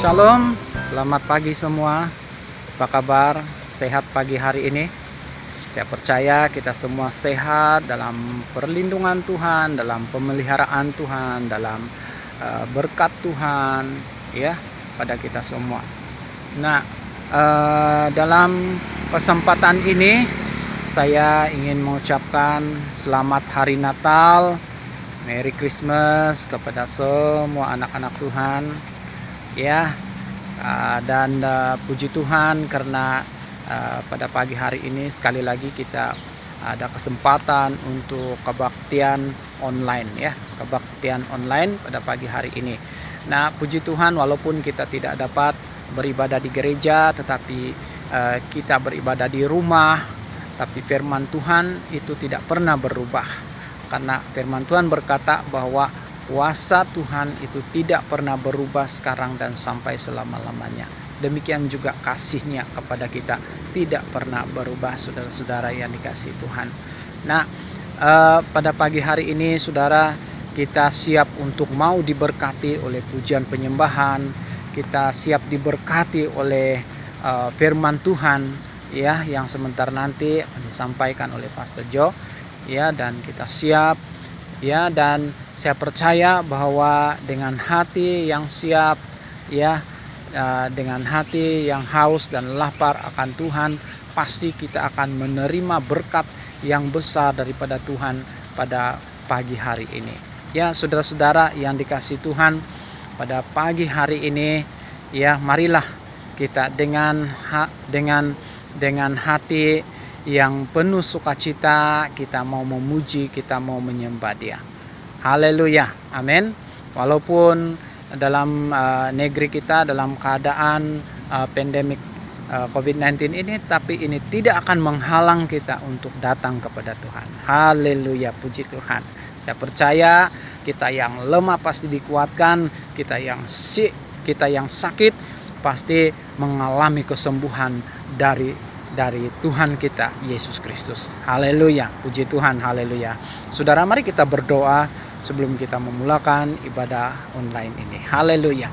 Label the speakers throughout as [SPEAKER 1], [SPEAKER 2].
[SPEAKER 1] Shalom, selamat pagi semua. Apa kabar? Sehat pagi hari ini? Saya percaya kita semua sehat dalam perlindungan Tuhan, dalam pemeliharaan Tuhan, dalam berkat Tuhan ya pada kita semua. Nah, dalam kesempatan ini saya ingin mengucapkan selamat hari Natal, Merry Christmas kepada semua anak-anak Tuhan ya, dan puji Tuhan karena pada pagi hari ini sekali lagi kita ada kesempatan untuk kebaktian online ya, kebaktian online pada pagi hari ini. Nah, puji Tuhan walaupun kita tidak dapat beribadah di gereja, tetapi kita beribadah di rumah, tapi firman Tuhan itu tidak pernah berubah, karena firman Tuhan berkata bahwa kuasa Tuhan itu tidak pernah berubah sekarang dan sampai selama-lamanya. Demikian juga kasih-Nya kepada kita tidak pernah berubah, saudara-saudara yang dikasihi Tuhan. Nah, pada pagi hari ini saudara, kita siap untuk mau diberkati oleh pujian penyembahan. Kita siap diberkati oleh firman Tuhan ya, yang sebentar nanti akan disampaikan oleh Pastor Joe ya, dan kita siap ya, dan saya percaya bahwa dengan hati yang siap ya, dengan hati yang haus dan lapar akan Tuhan, pasti kita akan menerima berkat yang besar daripada Tuhan pada pagi hari ini. Ya, saudara-saudara yang dikasihi Tuhan, pada pagi hari ini ya, marilah kita dengan hati yang penuh sukacita kita mau memuji, kita mau menyembah Dia. Haleluya, amin. Walaupun dalam negeri kita dalam keadaan pandemik COVID-19 ini, tapi ini tidak akan menghalang kita untuk datang kepada Tuhan. Haleluya, puji Tuhan. Saya percaya kita yang lemah pasti dikuatkan, kita yang sakit pasti mengalami kesembuhan dari Tuhan kita Yesus Kristus. Haleluya, puji Tuhan, haleluya. Saudara, mari kita berdoa sebelum kita memulakan ibadah online ini. Haleluya.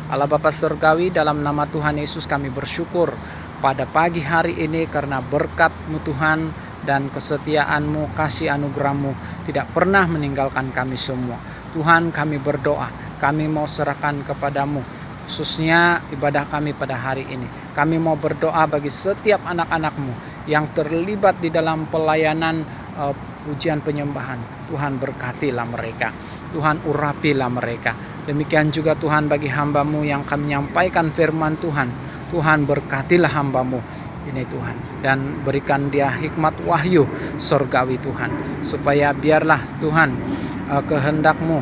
[SPEAKER 1] Allah Bapa Surgawi, dalam nama Tuhan Yesus kami bersyukur pada pagi hari ini karena berkat-Mu Tuhan dan kesetiaan-Mu, kasih anugerah-Mu tidak pernah meninggalkan kami semua. Tuhan, kami berdoa, kami mau serahkan kepadamu khususnya ibadah kami pada hari ini. Kami mau berdoa bagi setiap anak-anak-Mu yang terlibat di dalam pelayanan pujian penyembahan. Tuhan, berkatilah mereka, Tuhan urapilah mereka. Demikian juga Tuhan bagi hamba-Mu yang akan menyampaikan firman Tuhan. Tuhan, berkatilah hamba-Mu ini Tuhan, dan berikan dia hikmat wahyu surgawi Tuhan, supaya biarlah Tuhan kehendak-Mu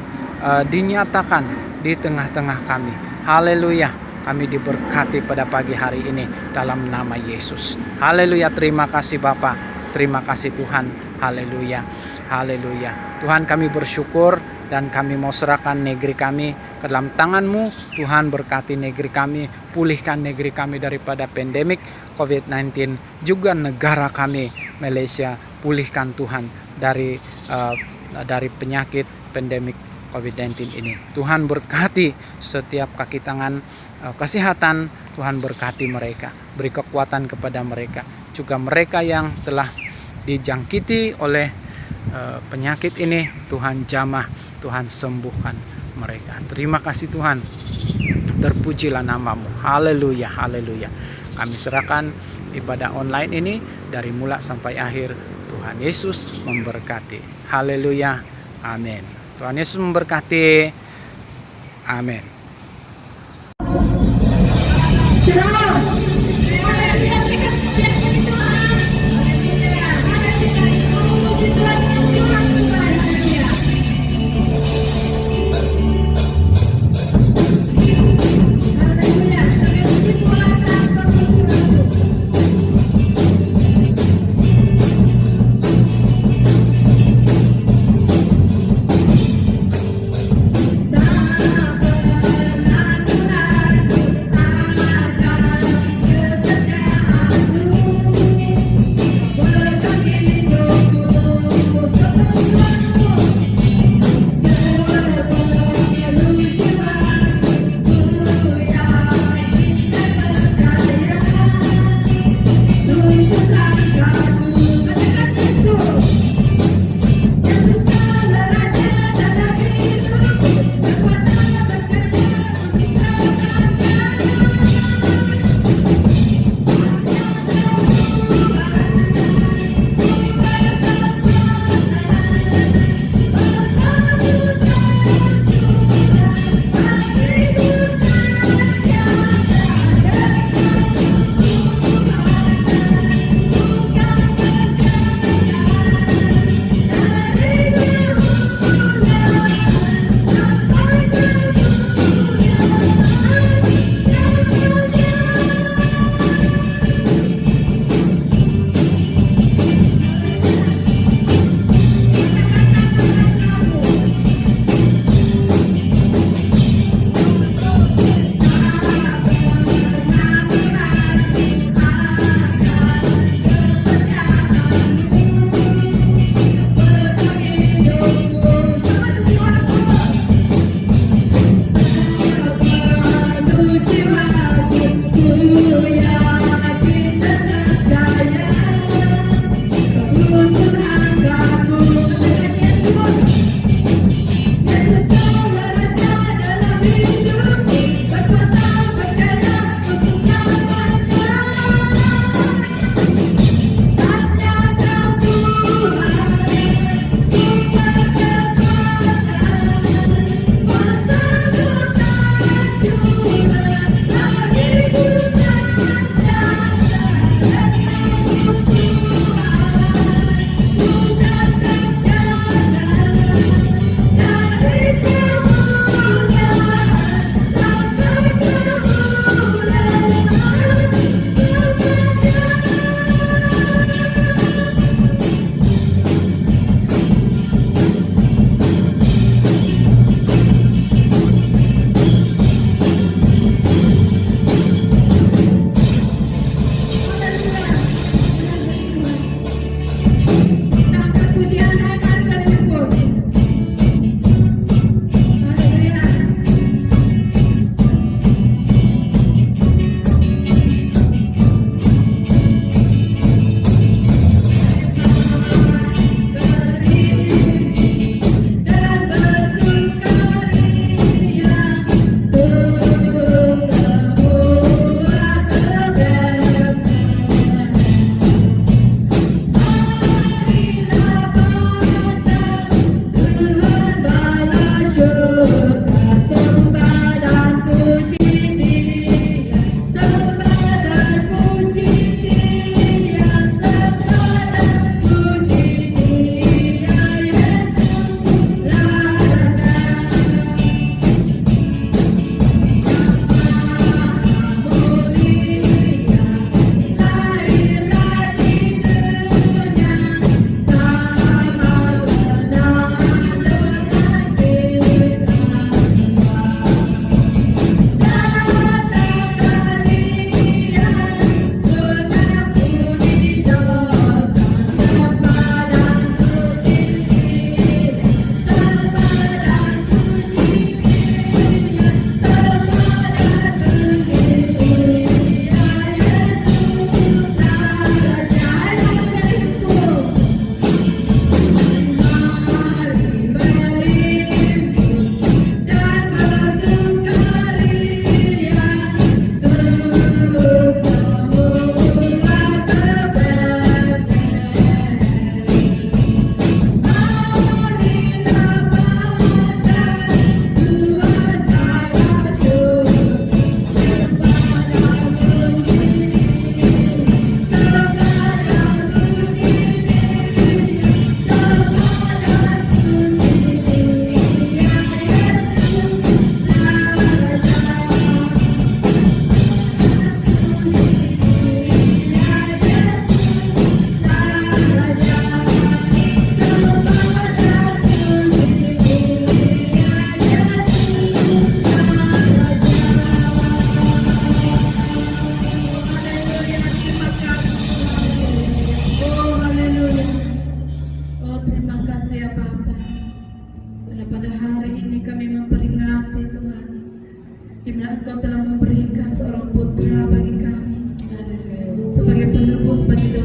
[SPEAKER 1] dinyatakan di tengah-tengah kami. Haleluya, kami diberkati pada pagi hari ini dalam nama Yesus. Haleluya, terima kasih Bapa, terima kasih Tuhan. Haleluya, haleluya. Tuhan, kami bersyukur dan kami mau serahkan negeri kami ke dalam tangan-Mu. Tuhan, berkati negeri kami, pulihkan negeri kami daripada pandemik COVID-19, juga negara kami Malaysia, pulihkan Tuhan dari penyakit pandemik COVID-19 ini. Tuhan, berkati setiap kaki tangan kesehatan. Tuhan, berkati mereka, beri kekuatan kepada mereka, juga mereka yang telah dijangkiti oleh penyakit ini. Tuhan, jamah, Tuhan sembuhkan mereka. Terima kasih Tuhan, terpujilah nama-Mu. Haleluya, haleluya. Kami serahkan ibadah online ini dari mula sampai akhir. Tuhan Yesus memberkati. Haleluya, amin. Tuhan Yesus memberkati. Amin.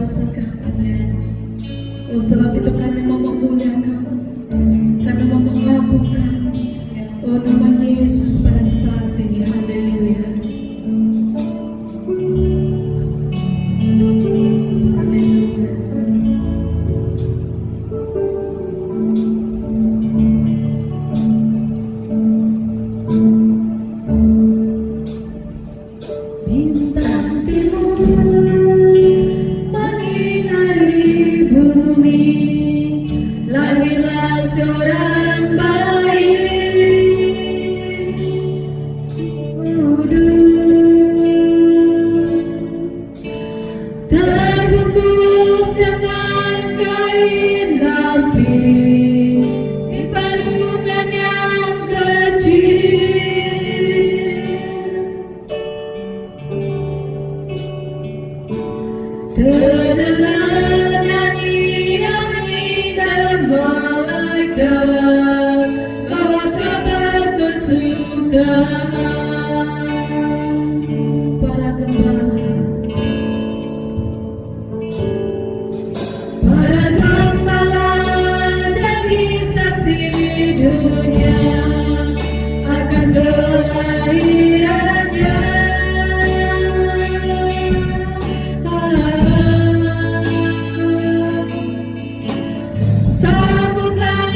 [SPEAKER 2] dosa kami. Oh, sebab itu kami mau memuliakan, kami mau mengagungkan oh nama Yesus pada saat ini. Haleluya. Bintang timur menyinari bumi, lahirlah seorang bayi terbungkus dengan kain lapis di palungan yang kecil. Terdengar nyanyian indah malaikat, bawa kabar kesukaan. Para gembala, para gembala jadi saksi dunia akan kelahirannya. Sambutlah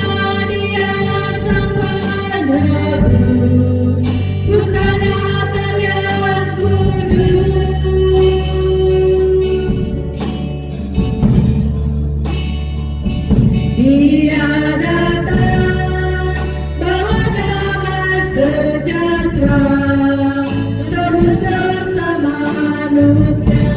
[SPEAKER 2] dia sang penebus, putra Natal yang kudus. Dia datang bawa damai sejahtera, menebus dosa manusia.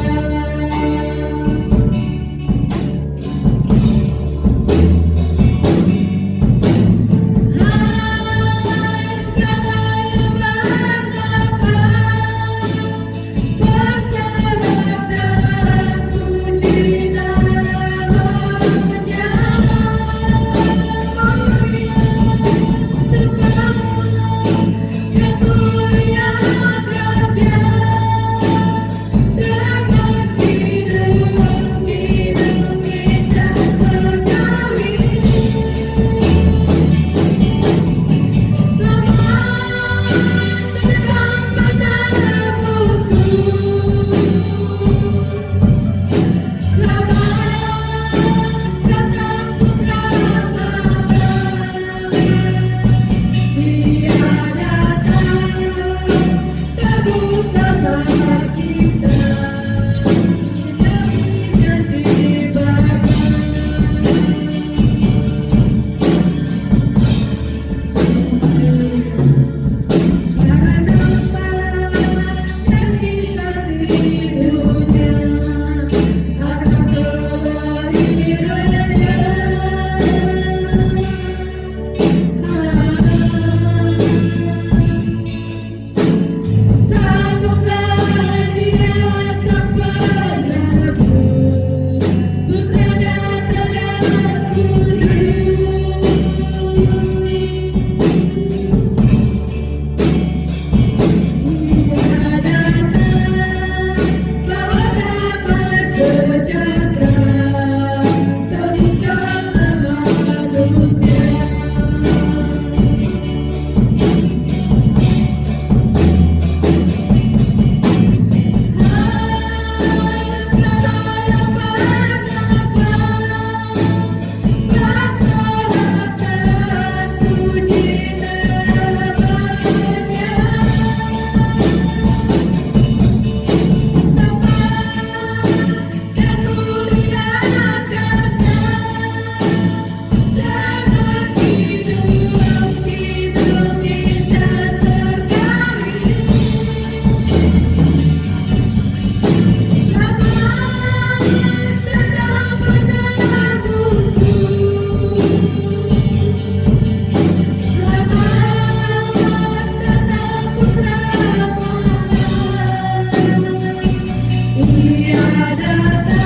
[SPEAKER 2] Dia datang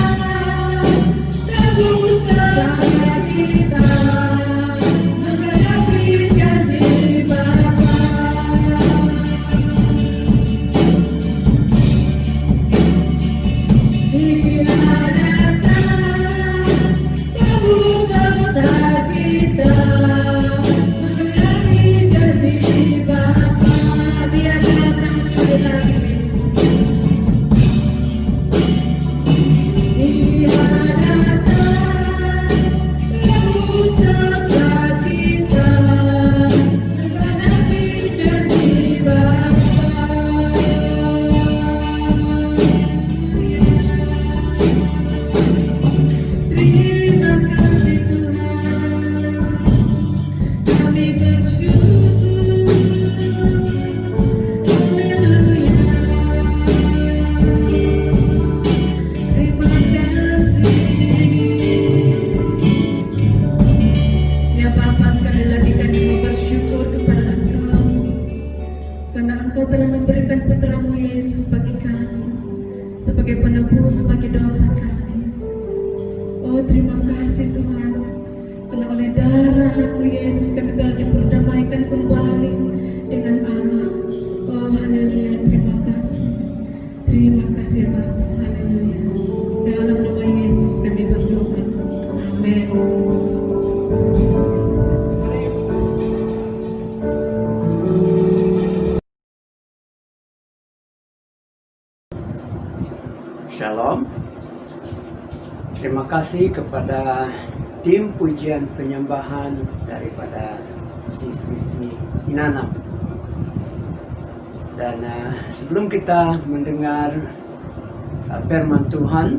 [SPEAKER 2] darah anakmu Yesus kami telah diperdamaikan kembali dengan Allah. Oh haleluya, terima kasih. Terima kasih Bapa, haleluya. Dalam nama Yesus kami berdoa. Amin.
[SPEAKER 1] Shalom. Terima kasih kepada tim pujian penyembahan daripada CCC Inanam. Dan sebelum kita mendengar firman Tuhan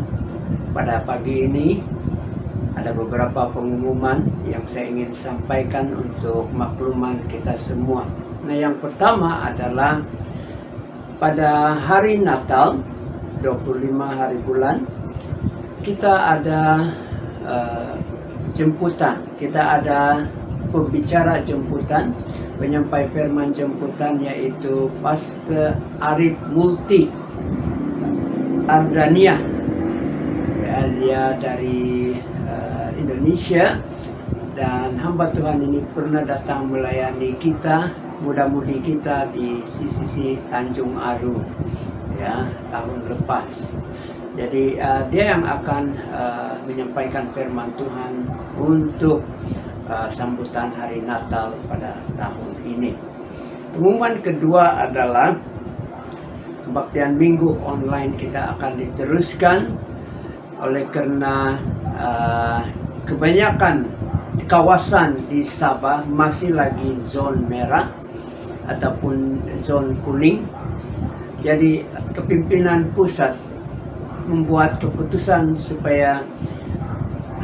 [SPEAKER 1] pada pagi ini, ada beberapa pengumuman yang saya ingin sampaikan untuk makluman kita semua. Nah, yang pertama adalah pada hari Natal 25 hari bulan, kita ada jemputan, kita ada pembicara jemputan, penyampai firman jemputan, yaitu Pastor Arif Multi Ardania. Ya, dia dari Indonesia, dan hamba Tuhan ini pernah datang melayani kita, muda-mudi kita di CCC Tanjung Aru, ya, tahun lepas. Jadi dia yang akan menyampaikan firman Tuhan untuk sambutan hari Natal pada tahun ini. Pengumuman kedua adalah kebaktian minggu online kita akan diteruskan, oleh karena kebanyakan kawasan di Sabah masih lagi zon merah ataupun zon kuning. Jadi kepimpinan pusat membuat keputusan supaya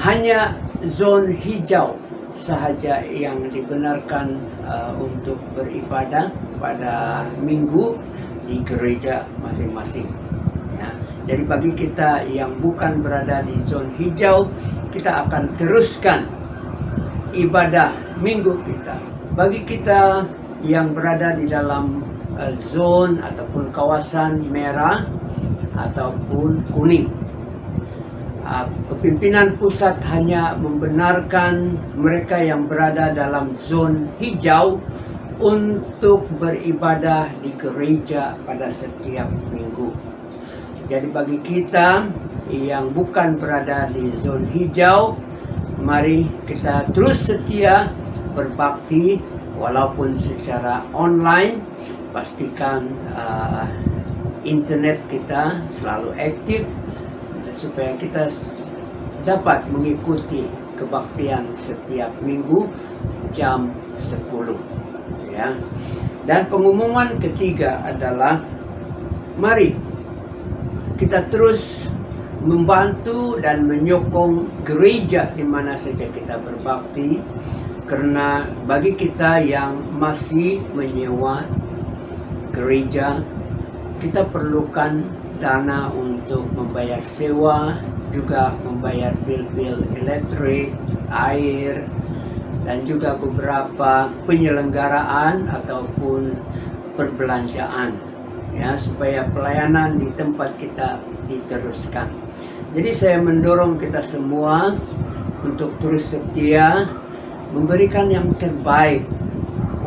[SPEAKER 1] hanya zon hijau sahaja yang dibenarkan untuk beribadah pada minggu di gereja masing-masing. Ya. Jadi bagi kita yang bukan berada di zon hijau, kita akan teruskan ibadah minggu kita. Bagi kita yang berada di dalam zon ataupun kawasan merah ataupun kuning, kepimpinan pusat hanya membenarkan mereka yang berada dalam zon hijau untuk beribadah di gereja pada setiap minggu. Jadi bagi kita yang bukan berada di zon hijau, mari kita terus setia berbakti walaupun secara online. Pastikan internet kita selalu aktif supaya kita dapat mengikuti kebaktian setiap minggu jam 10, ya. Dan pengumuman ketiga adalah mari kita terus membantu dan menyokong gereja di mana saja kita berbakti, karena bagi kita yang masih menyewa gereja, kita perlukan dana untuk membayar sewa, juga membayar bil-bil elektrik, air, dan juga beberapa penyelenggaraan ataupun perbelanjaan, ya, supaya pelayanan di tempat kita diteruskan. Jadi saya mendorong kita semua untuk terus setia memberikan yang terbaik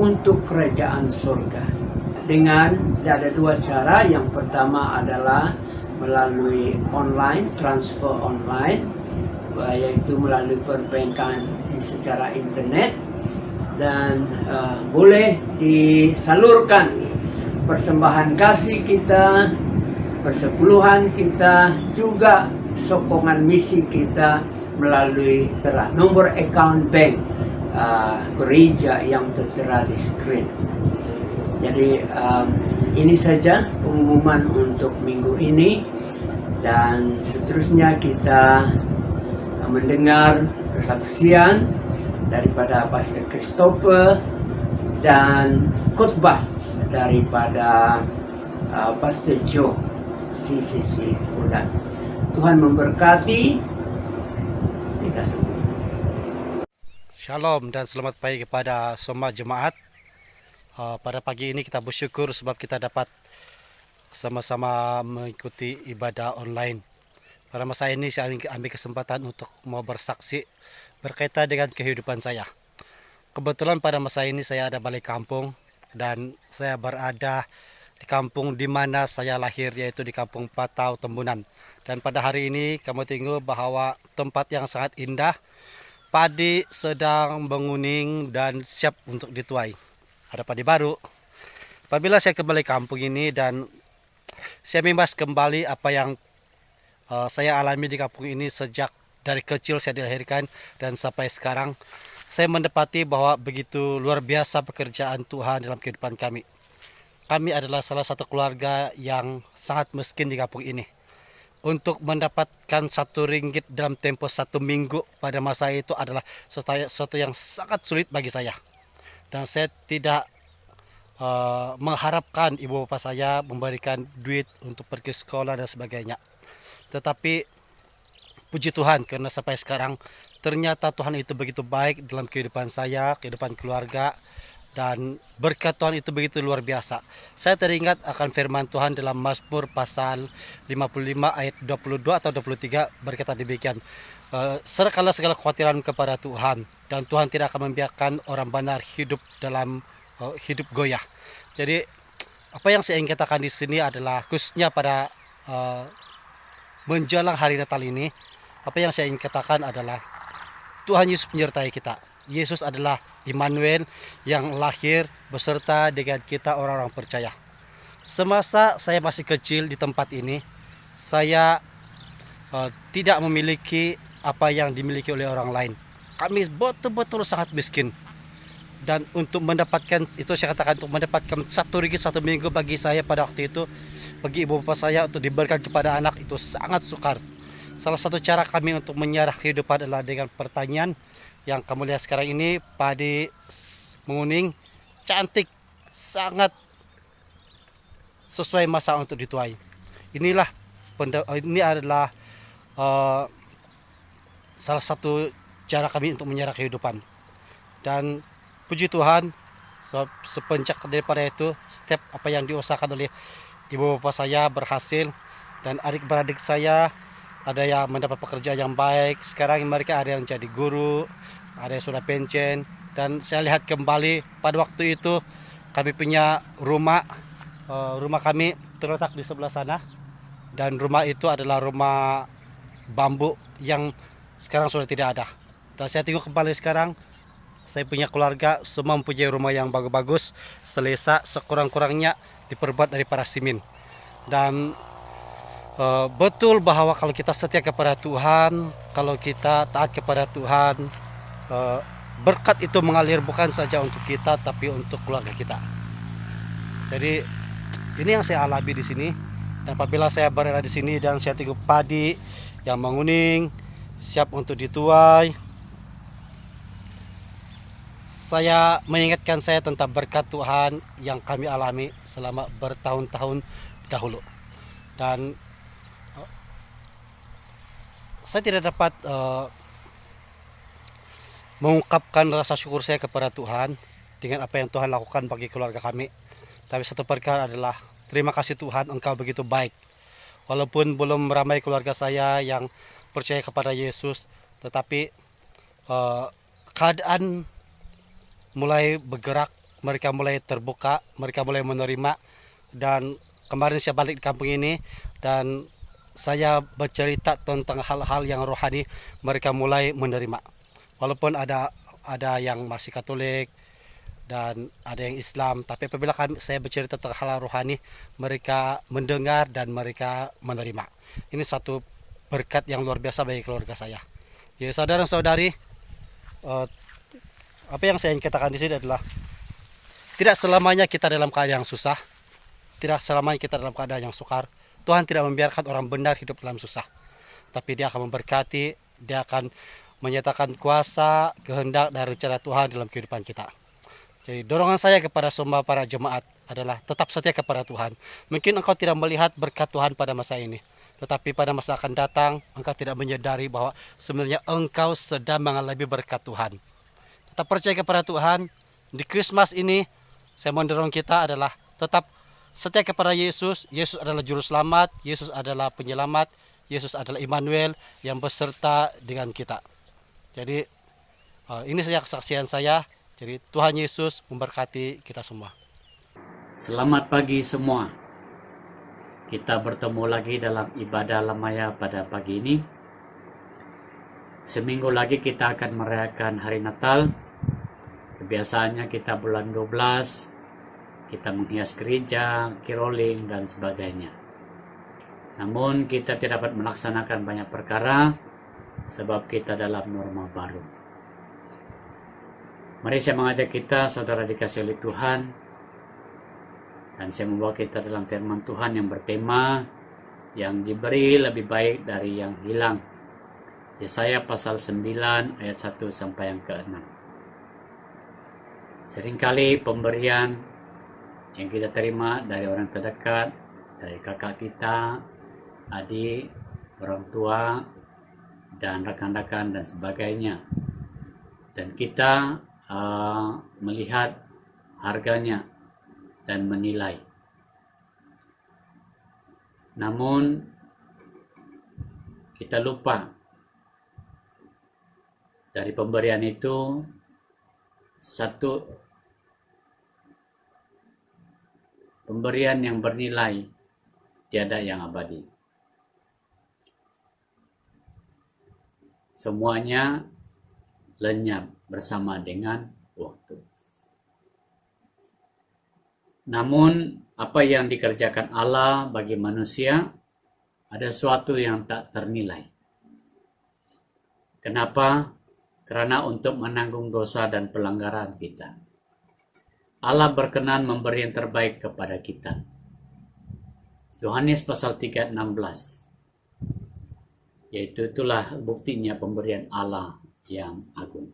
[SPEAKER 1] untuk kerajaan surga. Dengan ada dua cara. Yang pertama adalah melalui online, transfer online, yaitu melalui perbankan secara internet, dan boleh disalurkan persembahan kasih kita, persepuluhan kita, juga sokongan misi kita melalui nomor account bank gereja yang tertera di screen. Jadi ini saja pengumuman untuk minggu ini, dan seterusnya kita mendengar kesaksian daripada Pastor Christopher dan khotbah daripada Pastor Joe CCC Udan. Tuhan memberkati kita semua.
[SPEAKER 3] Shalom dan selamat pagi kepada semua jemaat. Pada pagi ini kita bersyukur sebab kita dapat sama-sama mengikuti ibadah online. Pada masa ini saya ambil kesempatan untuk mau bersaksi berkaitan dengan kehidupan saya. Kebetulan pada masa ini saya ada balik kampung dan saya berada di kampung di mana saya lahir, yaitu di Kampung Patau, Tembunan. Dan pada hari ini kamu tengok bahwa tempat yang sangat indah, padi sedang menguning dan siap untuk dituai. Ada padi baru. Apabila saya kembali kampung ini dan saya membahas kembali apa yang saya alami di kampung ini sejak dari kecil saya dilahirkan dan sampai sekarang, saya mendapati bahwa begitu luar biasa pekerjaan Tuhan dalam kehidupan kami. Kami adalah salah satu keluarga yang sangat miskin di kampung ini. Untuk mendapatkan RM1 dalam tempo 1 minggu pada masa itu adalah sesuatu yang sangat sulit bagi saya. Dan saya tidak mengharapkan ibu bapak saya memberikan duit untuk pergi sekolah dan sebagainya. Tetapi puji Tuhan, karena sampai sekarang ternyata Tuhan itu begitu baik dalam kehidupan saya, kehidupan keluarga, dan berkat Tuhan itu begitu luar biasa. Saya teringat akan firman Tuhan dalam Mazmur pasal 55 ayat 22 atau 23 berkata demikian. Serahkanlah segala kekhawatiran kepada Tuhan, dan Tuhan tidak akan membiarkan orang benar hidup dalam hidup goyah. Jadi apa yang saya ingin katakan di sini adalah khususnya pada menjelang hari Natal ini, apa yang saya ingin katakan adalah Tuhan Yesus menyertai kita. Yesus adalah Immanuel yang lahir beserta dengan kita orang-orang percaya. Semasa saya masih kecil di tempat ini, saya tidak memiliki apa yang dimiliki oleh orang lain. Kami betul-betul sangat miskin. Dan untuk mendapatkan, itu saya katakan, untuk mendapatkan RM1 1 minggu bagi saya pada waktu itu, bagi ibu bapak saya untuk diberikan kepada anak itu sangat sukar. Salah satu cara kami untuk menyerah kehidupan adalah dengan pertanian yang kamu lihat sekarang ini, padi menguning, cantik, sangat sesuai masa untuk dituai. Ini adalah salah satu cara kami untuk menyerah kehidupan. Dan puji Tuhan, sepenjak daripada itu, setiap apa yang diusahakan oleh ibu bapak saya berhasil, dan adik-beradik saya ada yang mendapat pekerjaan yang baik. Sekarang mereka ada yang jadi guru, ada yang sudah pensiun. Dan saya lihat kembali pada waktu itu kami punya rumah kami terletak di sebelah sana, dan rumah itu adalah rumah bambu yang sekarang sudah tidak ada. Dan saya tengok kembali sekarang, saya punya keluarga semua mempunyai rumah yang bagus-bagus, selesa, sekurang-kurangnya diperbuat daripada simen. Dan betul bahwa kalau kita setia kepada Tuhan, kalau kita taat kepada Tuhan, berkat itu mengalir bukan saja untuk kita tapi untuk keluarga kita. Jadi ini yang saya alami di sini. Dan apabila saya berada di sini dan saya tengok padi yang menguning, siap untuk dituai, saya mengingatkan saya tentang berkat Tuhan yang kami alami selama bertahun-tahun dahulu. Dan saya tidak dapat mengungkapkan rasa syukur saya kepada Tuhan dengan apa yang Tuhan lakukan bagi keluarga kami. Tapi satu perkara adalah, terima kasih Tuhan, Engkau begitu baik. Walaupun belum ramai keluarga saya yang percaya kepada Yesus, tetapi keadaan mulai bergerak, mereka mulai terbuka, mereka mulai menerima. Dan kemarin saya balik di kampung ini dan saya bercerita tentang hal-hal yang rohani, mereka mulai menerima. Walaupun ada yang masih Katolik dan ada yang Islam, tapi apabila saya bercerita tentang hal rohani, mereka mendengar dan mereka menerima. Ini satu berkat yang luar biasa bagi keluarga saya. Jadi saudara-saudari, apa yang saya ingin katakan di sini adalah, tidak selamanya kita dalam keadaan yang susah, tidak selamanya kita dalam keadaan yang sukar. Tuhan tidak membiarkan orang benar hidup dalam susah, tapi Dia akan memberkati, Dia akan menyatakan kuasa, kehendak dan rencana Tuhan dalam kehidupan kita. Jadi dorongan saya kepada semua para jemaat adalah tetap setia kepada Tuhan. Mungkin engkau tidak melihat berkat Tuhan pada masa ini, tetapi pada masa akan datang engkau tidak menyadari bahwa sebenarnya engkau sedang mengalami berkat Tuhan. Tetap percaya kepada Tuhan. Di Christmas ini saya mendorong kita adalah tetap setia kepada Yesus. Yesus adalah juru selamat, Yesus adalah penyelamat, Yesus adalah Immanuel yang beserta dengan kita. Jadi Ini saja kesaksian saya. Jadi Tuhan Yesus memberkati kita semua.
[SPEAKER 4] Selamat pagi semua. Kita bertemu lagi dalam ibadah Lamaya pada pagi ini. Seminggu lagi kita akan merayakan hari Natal. Kebiasaannya kita bulan 12, kita menghias gereja, caroling, dan sebagainya. Namun kita tidak dapat melaksanakan banyak perkara sebab kita dalam norma baru. Mari saya mengajak kita, saudara dikasihi oleh Tuhan, dan saya membawa kita dalam firman Tuhan yang bertema yang diberi lebih baik dari yang hilang. Yesaya pasal 9 ayat 1 sampai yang ke-6. Seringkali pemberian yang kita terima dari orang terdekat, dari kakak kita, adik, orang tua, dan rekan-rekan dan sebagainya. Dan kita melihat harganya dan menilai. Namun kita lupa dari pemberian itu satu pemberian yang bernilai, tiada yang abadi. Semuanya lenyap bersama dengan waktu. Namun apa yang dikerjakan Allah bagi manusia ada sesuatu yang tak ternilai. Kenapa? Karena untuk menanggung dosa dan pelanggaran kita. Allah berkenan memberi yang terbaik kepada kita. Yohanes pasal 3 ayat 16. Yaitu itulah buktinya pemberian Allah yang agung.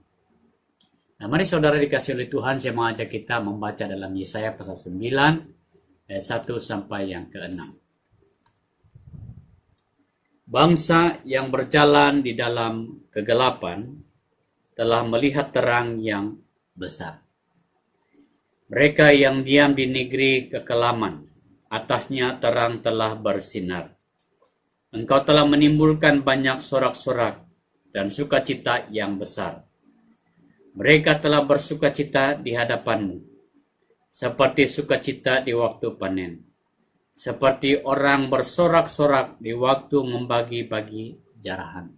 [SPEAKER 4] Nah, mari saudara dikasihi oleh Tuhan, saya mengajak kita membaca dalam Yesaya pasal 9 ayat 1 sampai yang ke-6. Bangsa yang berjalan di dalam kegelapan telah melihat terang yang besar. Mereka yang diam di negeri kekelaman, atasnya terang telah bersinar. Engkau telah menimbulkan banyak sorak-sorak dan sukacita yang besar. Mereka telah bersukacita di hadapanmu, seperti sukacita di waktu panen, seperti orang bersorak-sorak di waktu membagi-bagi jarahan.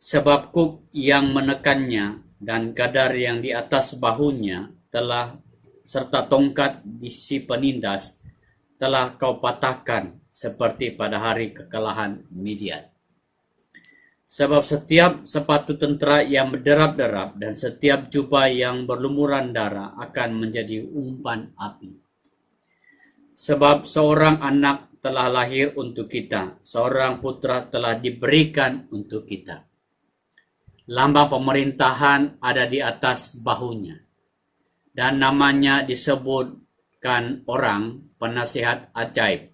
[SPEAKER 4] Sebab kuk yang menekannya dan kadar yang di atas bahunya telah serta tongkat di si penindas telah kau patahkan seperti pada hari kekalahan Midian. Sebab setiap sepatu tentara yang berderap-derap dan setiap jubah yang berlumuran darah akan menjadi umpan api. Sebab seorang anak telah lahir untuk kita, seorang putra telah diberikan untuk kita. Lambang pemerintahan ada di atas bahunya, dan namanya disebutkan orang penasihat ajaib,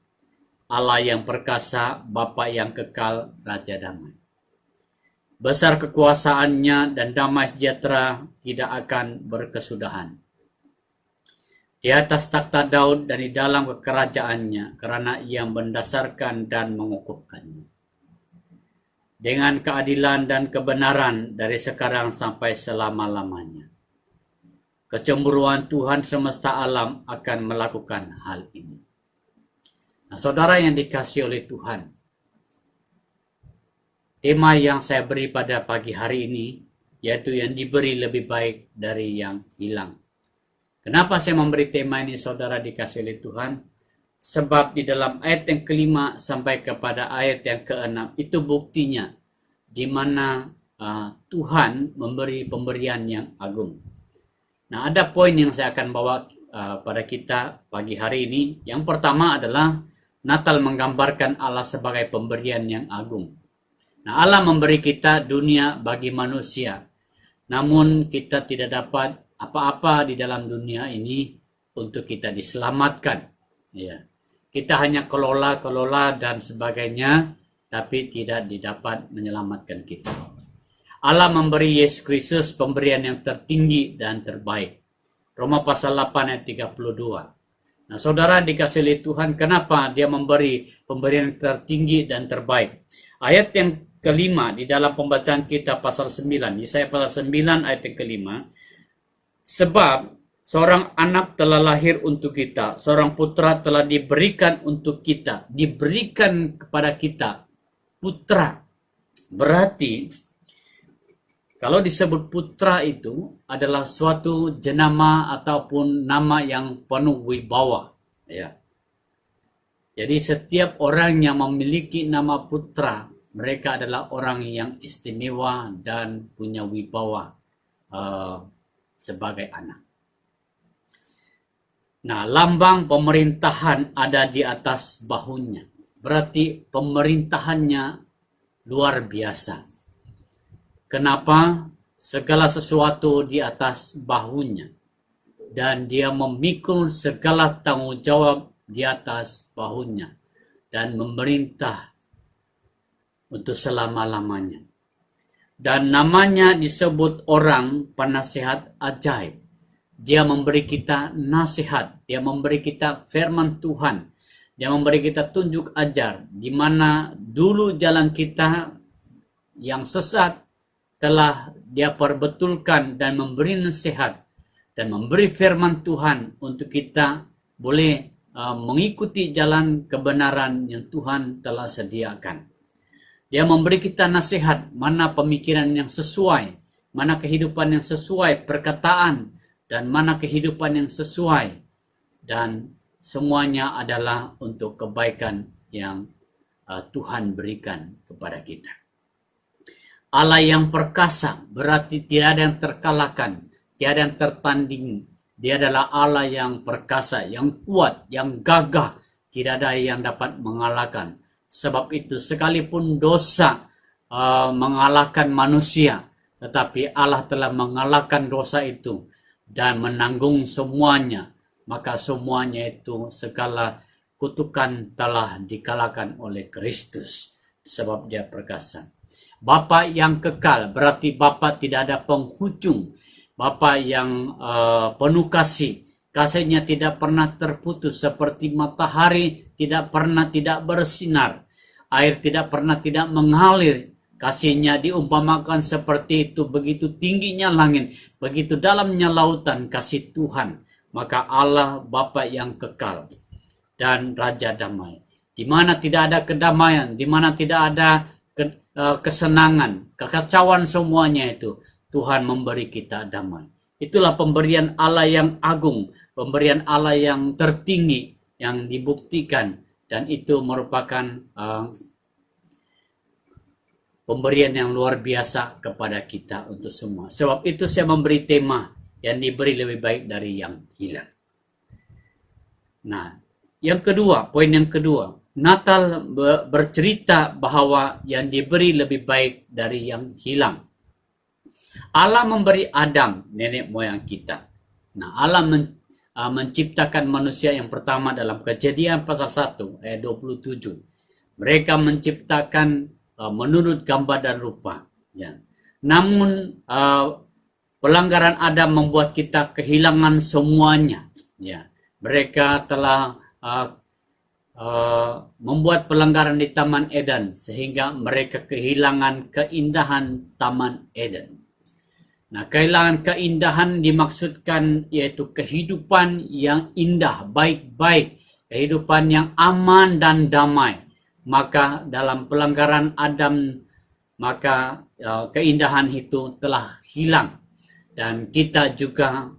[SPEAKER 4] Allah yang perkasa, Bapa yang kekal, Raja damai. Besar kekuasaannya dan damai sejahtera tidak akan berkesudahan. Di atas takhta Daud dan di dalam kekerajaannya, karena ia mendasarkan dan mengukuhkannya. Dengan keadilan dan kebenaran dari sekarang sampai selama-lamanya. Kecemburuan Tuhan semesta alam akan melakukan hal ini. Nah, saudara yang dikasihi oleh Tuhan, tema yang saya beri pada pagi hari ini, yaitu yang diberi lebih baik dari yang hilang. Kenapa saya memberi tema ini, saudara dikasihi oleh Tuhan? Sebab di dalam ayat yang ke-5 sampai kepada ayat yang ke-6 itu buktinya di mana Tuhan memberi pemberian yang agung. Nah, ada poin yang saya akan bawa pada kita pagi hari ini. Yang pertama adalah Natal menggambarkan Allah sebagai pemberian yang agung. Nah, Allah memberi kita dunia bagi manusia. Namun kita tidak dapat apa-apa di dalam dunia ini untuk kita diselamatkan. Ya. Kita hanya kelola dan sebagainya, tapi tidak didapat menyelamatkan kita. Allah memberi Yesus Kristus pemberian yang tertinggi dan terbaik. Roma pasal 8 ayat 32. Nah, saudara dikasihi oleh Tuhan, kenapa dia memberi pemberian yang tertinggi dan terbaik? Ayat yang kelima di dalam pembacaan kita pasal 9, Yesaya pasal 9 ayat yang kelima. Sebab seorang anak telah lahir untuk kita, seorang putra telah diberikan untuk kita, diberikan kepada kita putra. Berarti kalau disebut putra itu adalah suatu jenama ataupun nama yang penuh wibawa, ya. Jadi setiap orang yang memiliki nama putra, mereka adalah orang yang istimewa dan punya wibawa sebagai anak. Nah, lambang pemerintahan ada di atas bahunya. Berarti pemerintahannya luar biasa. Kenapa? Segala sesuatu di atas bahunya. Dan dia memikul segala tanggung jawab di atas bahunya. Dan memerintah untuk selama-lamanya. Dan namanya disebut orang penasihat ajaib. Dia memberi kita nasihat. Dia memberi kita firman Tuhan. Dia memberi kita tunjuk ajar. Di mana dulu jalan kita yang sesat telah dia perbetulkan dan memberi nasihat dan memberi firman Tuhan untuk kita boleh mengikuti jalan kebenaran yang Tuhan telah sediakan. Dia memberi kita nasihat mana pemikiran yang sesuai, mana kehidupan yang sesuai, perkataan, dan mana kehidupan yang sesuai. Dan semuanya adalah untuk kebaikan yang Tuhan berikan kepada kita. Allah yang perkasa berarti tidak ada yang terkalahkan, tiada yang tertanding. Dia adalah Allah yang perkasa, yang kuat, yang gagah. Tidak ada yang dapat mengalahkan. Sebab itu sekalipun dosa mengalahkan manusia, tetapi Allah telah mengalahkan dosa itu dan menanggung semuanya. Maka semuanya itu segala kutukan telah dikalahkan oleh Kristus. Sebab dia perkasa. Bapa yang kekal berarti Bapa tidak ada penghujung. Bapa yang penuh kasih. Kasihnya tidak pernah terputus seperti matahari tidak pernah tidak bersinar. Air tidak pernah tidak mengalir. Kasihnya diumpamakan seperti itu. Begitu tingginya langit. Begitu dalamnya lautan kasih Tuhan. Maka Allah Bapa yang kekal. Dan Raja damai. Di mana tidak ada kedamaian. Di mana tidak ada kesenangan. Kekacauan semuanya itu. Tuhan memberi kita damai. Itulah pemberian Allah yang agung. Pemberian Allah yang tertinggi. Yang dibuktikan. Dan itu merupakan pemberian yang luar biasa kepada kita untuk semua. Sebab itu saya memberi tema yang diberi lebih baik dari yang hilang. Nah, yang kedua, poin yang kedua. Natal bercerita bahwa yang diberi lebih baik dari yang hilang. Allah memberi Adam, nenek moyang kita. Nah, Allah menciptakan manusia yang pertama dalam Kejadian pasal 1 ayat 27. Mereka menciptakan menurut gambar dan rupa. Ya. Namun pelanggaran Adam membuat kita kehilangan semuanya. Ya. Mereka telah membuat pelanggaran di Taman Eden sehingga mereka kehilangan keindahan Taman Eden. Nah, kehilangan keindahan dimaksudkan yaitu kehidupan yang indah, baik-baik, kehidupan yang aman dan damai. Maka dalam pelanggaran Adam, maka keindahan itu telah hilang. Dan kita juga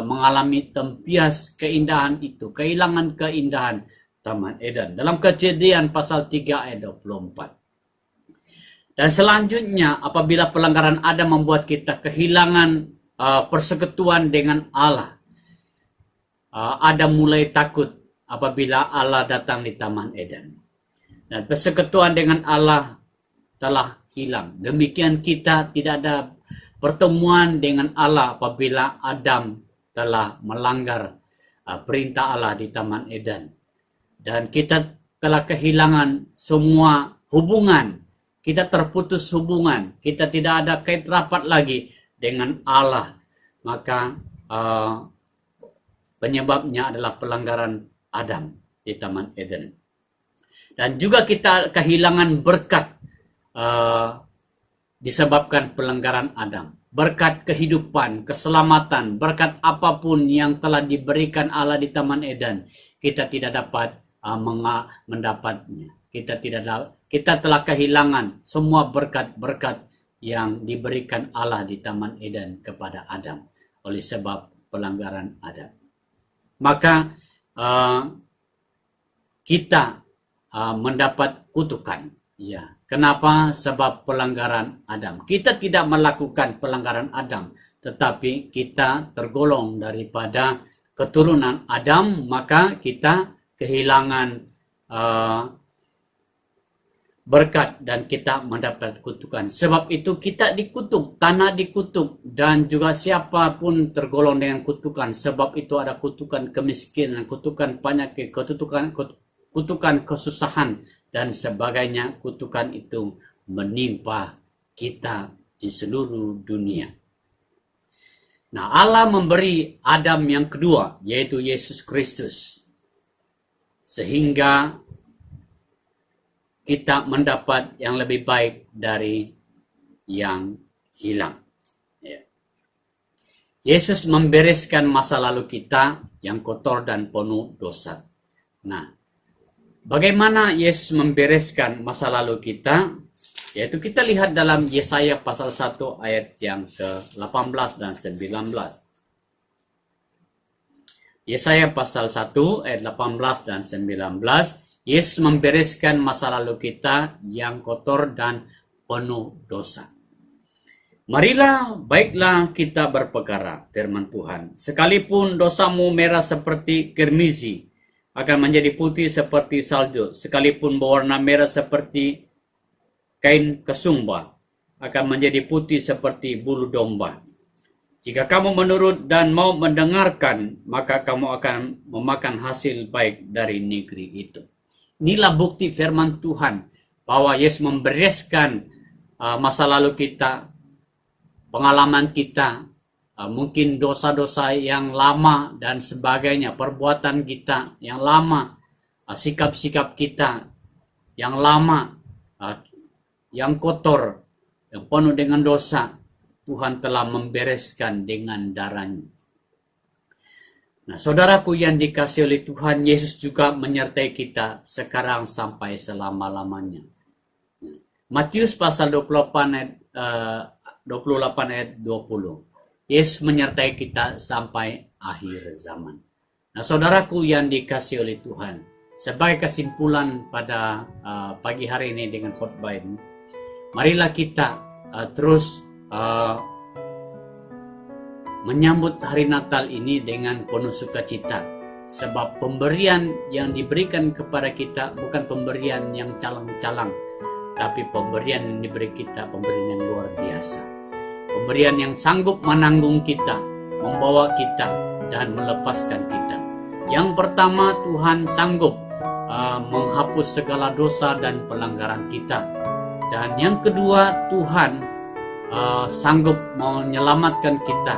[SPEAKER 4] mengalami tempias keindahan itu, kehilangan keindahan Taman Eden. Dalam Kejadian pasal 3 ayat 24. Dan selanjutnya apabila pelanggaran Adam membuat kita kehilangan persekutuan dengan Allah. Adam mulai takut apabila Allah datang di Taman Eden. Dan persekutuan dengan Allah telah hilang. Demikian kita tidak ada pertemuan dengan Allah apabila Adam telah melanggar perintah Allah di Taman Eden. Dan kita telah kehilangan semua hubungan. Kita terputus hubungan. Kita tidak ada kait rapat lagi dengan Allah. Maka penyebabnya adalah pelanggaran Adam di Taman Eden. Dan juga kita kehilangan berkat. disebabkan pelanggaran Adam. Berkat kehidupan, keselamatan, berkat apapun yang telah diberikan Allah di Taman Eden, kita tidak dapat mendapatnya. Kita telah kehilangan semua berkat-berkat yang diberikan Allah di Taman Eden kepada Adam oleh sebab pelanggaran Adam. Maka kita mendapat kutukan. Ya, kenapa? Sebab pelanggaran Adam. Kita tidak melakukan pelanggaran Adam, tetapi kita tergolong daripada keturunan Adam, maka kita kehilangan berkat dan kita mendapat kutukan. Sebab itu kita dikutuk, tanah dikutuk, dan juga siapapun tergolong dengan kutukan. Sebab itu ada kutukan kemiskinan, kutukan penyakit, kutukan kesusahan, dan sebagainya. Kutukan itu menimpa kita di seluruh dunia. Nah, Allah memberi Adam yang kedua, yaitu Yesus Kristus, sehingga kita mendapat yang lebih baik dari yang hilang. Ya. Yesus membereskan masa lalu kita yang kotor dan penuh dosa. Nah, bagaimana Yesus membereskan masa lalu kita? Yaitu kita lihat dalam Yesaya pasal 1 ayat yang ke-18 dan 19. Yesaya pasal 1 ayat 18 dan 19. Yesus membereskan masa lalu kita yang kotor dan penuh dosa. Marilah, baiklah kita berperkara, firman Tuhan. Sekalipun dosamu merah seperti kirmizi, akan menjadi putih seperti salju. Sekalipun berwarna merah seperti kain kesumba, akan menjadi putih seperti bulu domba. Jika kamu menurut dan mau mendengarkan, maka kamu akan memakan hasil baik dari negeri itu. Inilah bukti firman Tuhan bahwa Yesus membereskan masa lalu kita, pengalaman kita, mungkin dosa-dosa yang lama dan sebagainya, perbuatan kita yang lama, sikap-sikap kita yang lama, yang kotor, yang penuh dengan dosa. Tuhan telah membereskan dengan darahnya. Nah, saudaraku yang dikasihi oleh Tuhan, Yesus juga menyertai kita sekarang sampai selama-lamanya. Matius pasal 28 ayat 20. Yesus menyertai kita sampai akhir zaman. Nah, saudaraku yang dikasihi oleh Tuhan, sebagai kesimpulan pada pagi hari ini dengan khotbah ini, marilah kita terus menyambut hari Natal ini dengan penuh sukacita, sebab pemberian yang diberikan kepada kita bukan pemberian yang calang-calang, tapi pemberian yang diberi kita pemberian yang luar biasa, pemberian yang sanggup menanggung kita, membawa kita dan melepaskan kita. Yang pertama, Tuhan sanggup menghapus segala dosa dan pelanggaran kita, dan yang kedua, Tuhan sanggup menyelamatkan kita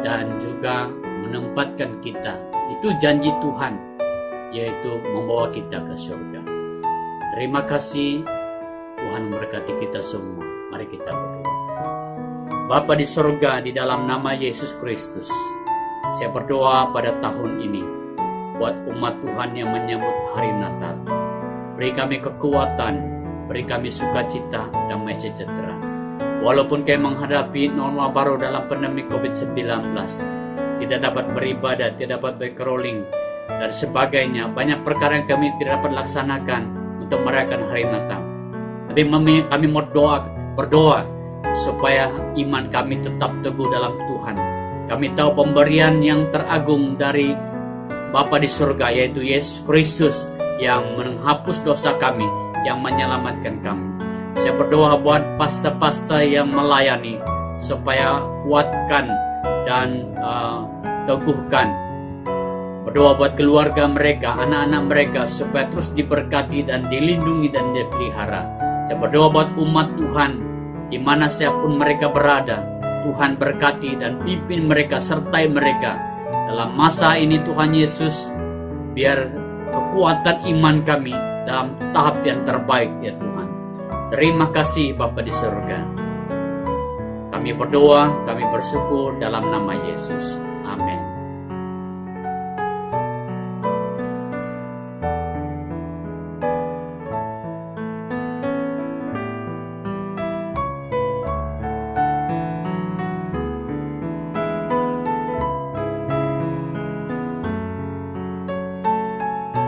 [SPEAKER 4] dan juga menempatkan kita. Itu janji Tuhan, yaitu membawa kita ke surga. Terima kasih, Tuhan memberkati kita semua. Mari kita berdoa. Bapa di surga, di dalam nama Yesus Kristus, saya berdoa pada tahun ini buat umat Tuhan yang menyambut hari Natal. Beri kami kekuatan, beri kami sukacita, damai sejahtera. Walaupun kami menghadapi norma baru dalam pandemi COVID-19, tidak dapat beribadah, tidak dapat berkeroling, dan sebagainya. Banyak perkara yang kami tidak dapat laksanakan untuk merayakan hari Natal. Tapi kami berdoa supaya iman kami tetap teguh dalam Tuhan. Kami tahu pemberian yang teragung dari Bapa di surga, yaitu Yesus Kristus, yang menghapus dosa kami, yang menyelamatkan kami. Saya berdoa buat pastor-pastor yang melayani, supaya kuatkan dan teguhkan. Berdoa buat keluarga mereka, anak-anak mereka, supaya terus diberkati dan dilindungi dan dipelihara. Saya berdoa buat umat Tuhan, di mana siapapun mereka berada, Tuhan berkati dan pimpin mereka, sertai mereka. Dalam masa ini Tuhan Yesus, biar kekuatan iman kami dalam tahap yang terbaik, ya Tuhan. Terima kasih Bapa di surga. Kami berdoa, kami bersyukur dalam nama Yesus. Amin.